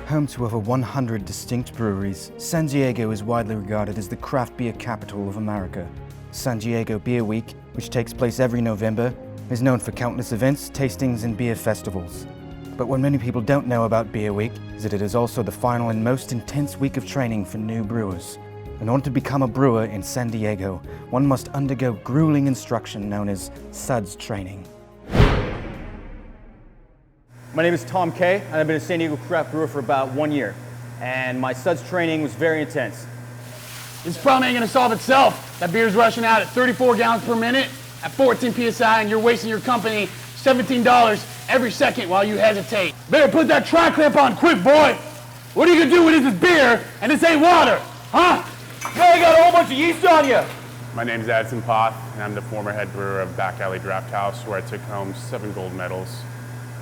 Home to over 100 distinct breweries, San Diego is widely regarded as the craft beer capital of America. San Diego Beer Week, which takes place every November, is known for countless events, tastings, and beer festivals. But what many people don't know about Beer Week is that it is also the final and most intense week of training for new brewers. In order to become a brewer in San Diego, one must undergo grueling instruction known as SUDS training. My name is Tom Kay, and I've been a San Diego craft brewer for about 1 year. And my SUDS training was very intense. This problem ain't gonna solve itself. That beer's rushing out at 34 gallons per minute at 14 PSI, and you're wasting your company $17 every second while you hesitate. Better put that tri-clamp on quick, boy. What are you gonna do with this beer and this ain't water, huh? Hey, you got a whole bunch of yeast on you. My name's Addison Poth, and I'm the former head brewer of Back Alley Draft House, where I took home 7 gold medals.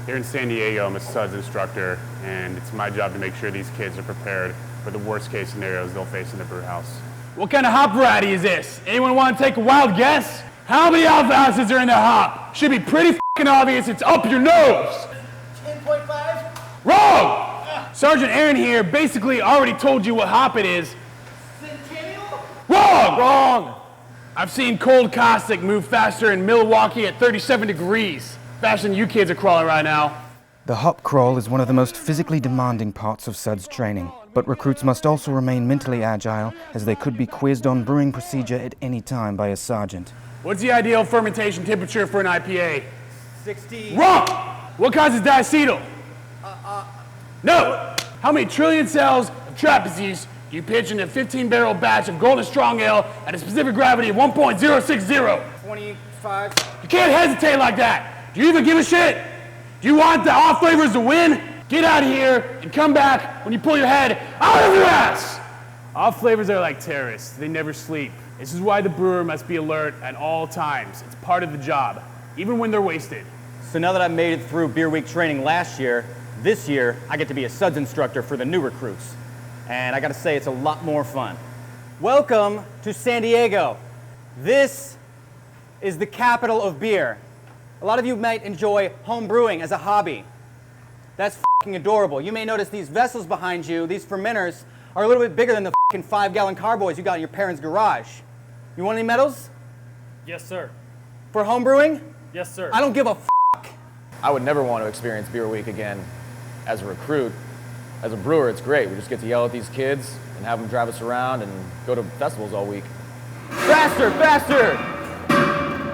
Here in San Diego, I'm a SUDS instructor, and it's my job to make sure these kids are prepared for the worst case scenarios they'll face in the brew house. What kind of hop variety is this? Anyone want to take a wild guess? How many alpha acids are in the hop? Should be pretty f***ing obvious, it's up your nose. 10.5? Wrong! Sergeant Aaron here basically already told you what hop it is. Centennial? Wrong! Wrong. I've seen cold caustic move faster in Milwaukee at 37 degrees. Faster than you kids are crawling right now. The hop crawl is one of the most physically demanding parts of SUDS training, but recruits must also remain mentally agile as they could be quizzed on brewing procedure at any time by a sergeant. What's the ideal fermentation temperature for an IPA? 60. Wrong! What causes diacetyl? No! How many trillion cells of trapezies do you pitch in a 15-barrel batch of Golden Strong Ale at a specific gravity of 1.060? 25. You can't hesitate like that! Do you even give a shit? Do you want the off flavors to win? Get out of here and come back when you pull your head out of your ass! Off flavors are like terrorists. They never sleep. This is why the brewer must be alert at all times. It's part of the job, even when they're wasted. So now that I made it through Beer Week training last year, this year I get to be a SUDS instructor for the new recruits. And I gotta say, it's a lot more fun. Welcome to San Diego. This is the capital of beer. A lot of you might enjoy home brewing as a hobby. That's f***ing adorable. You may notice these vessels behind you, these fermenters, are a little bit bigger than the f***ing 5-gallon carboys you got in your parents' garage. You want any medals? Yes, sir. For home brewing? Yes, sir. I don't give a f***. I would never want to experience Beer Week again as a recruit. As a brewer, it's great. We just get to yell at these kids and have them drive us around and go to festivals all week. Faster, faster!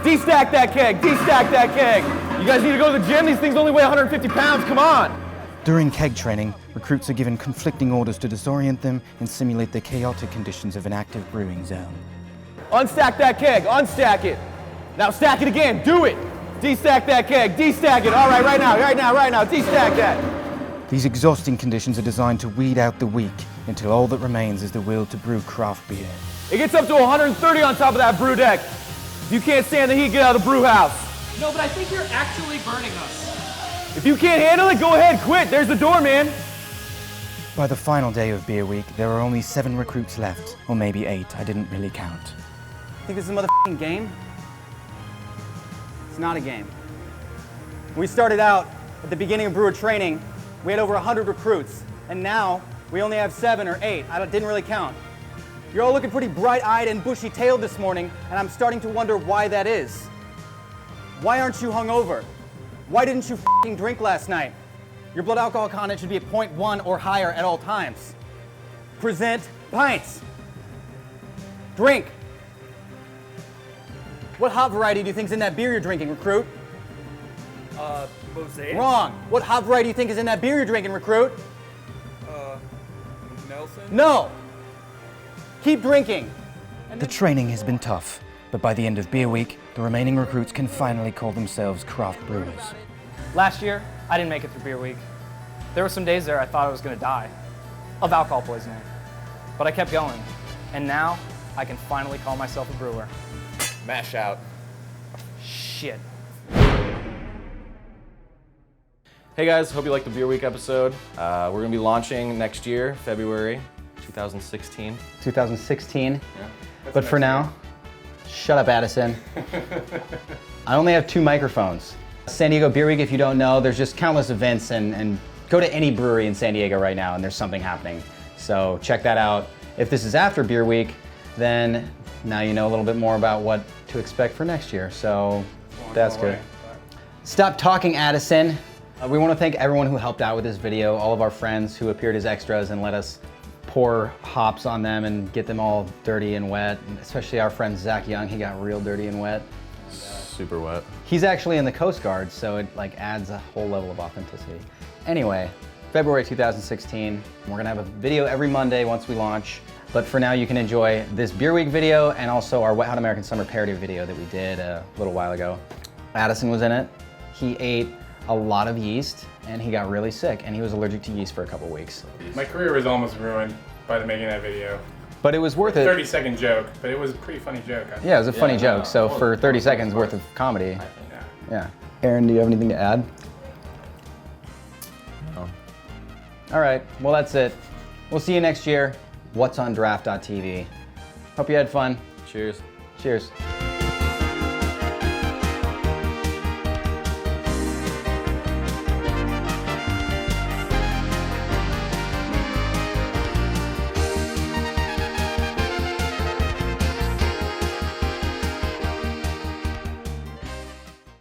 De-stack that keg, de-stack that keg. You guys need to go to the gym? These things only weigh 150 pounds, come on! During keg training, recruits are given conflicting orders to disorient them and simulate the chaotic conditions of an active brewing zone. Unstack that keg, unstack it. Now stack it again, do it. De-stack that keg, de-stack it. All right, right now, de-stack that. These exhausting conditions are designed to weed out the weak until all that remains is the will to brew craft beer. It gets up to 130 on top of that brew deck. If you can't stand the heat, get out of the brew house. No, but I think you're actually burning us. If you can't handle it, go ahead, quit. There's the door, man. By the final day of Beer Week, there are only 7 recruits left, or maybe 8, I didn't really count. Think this is a motherfucking game? It's not a game. When we started out at the beginning of brewer training, we had over 100 recruits, and now we only have 7 or 8. I didn't really count. You're all looking pretty bright-eyed and bushy-tailed this morning, and I'm starting to wonder why that is. Why aren't you hungover? Why didn't you f***ing drink last night? Your blood alcohol content should be at 0.1 or higher at all times. Present pints. Drink. What hop variety do you think is in that beer you're drinking, recruit? Mosaic. Wrong. What hop variety do you think is in that beer you're drinking, recruit? Nelson. No. Keep drinking. The training has been tough, but by the end of Beer Week, the remaining recruits can finally call themselves craft brewers. Last year, I didn't make it through Beer Week. There were some days there I thought I was going to die of alcohol poisoning, but I kept going, and now I can finally call myself a brewer. Mash out. Shit. Hey guys, hope you liked the Beer Week episode. We're going to be launching next year, February 2016. 2016. Yeah. But for now, shut up, Addison. I only have 2 microphones. San Diego Beer Week, if you don't know, there's just countless events and Go to any brewery in San Diego right now and there's something happening. So check that out. If this is after Beer Week, then now you know a little bit more about what to expect for next year. So that's good. Stop talking, Addison. We want to thank everyone who helped out with this video, all of our friends who appeared as extras and let us pour hops on them and get them all dirty and wet, and especially our friend Zach Young. He got real dirty and wet. Super wet. He's actually in the Coast Guard, so it like adds a whole level of authenticity. Anyway, February 2016, we're gonna have a video every Monday once we launch. But for now, you can enjoy this Beer Week video and also our Wet Hot American Summer parody video that we did a little while ago. Addison was in it. He ate a lot of yeast and he got really sick and he was allergic to yeast for a couple weeks. My career was almost ruined by the making of that video. But it was worth it. 30-second joke, but it was a pretty funny joke. Yeah, it was a funny joke. So for 30 seconds worth of comedy. Yeah. Aaron, do you have anything to add? No. All right, well that's it. We'll see you next year. What's on draft.tv. Hope you had fun. Cheers. Cheers.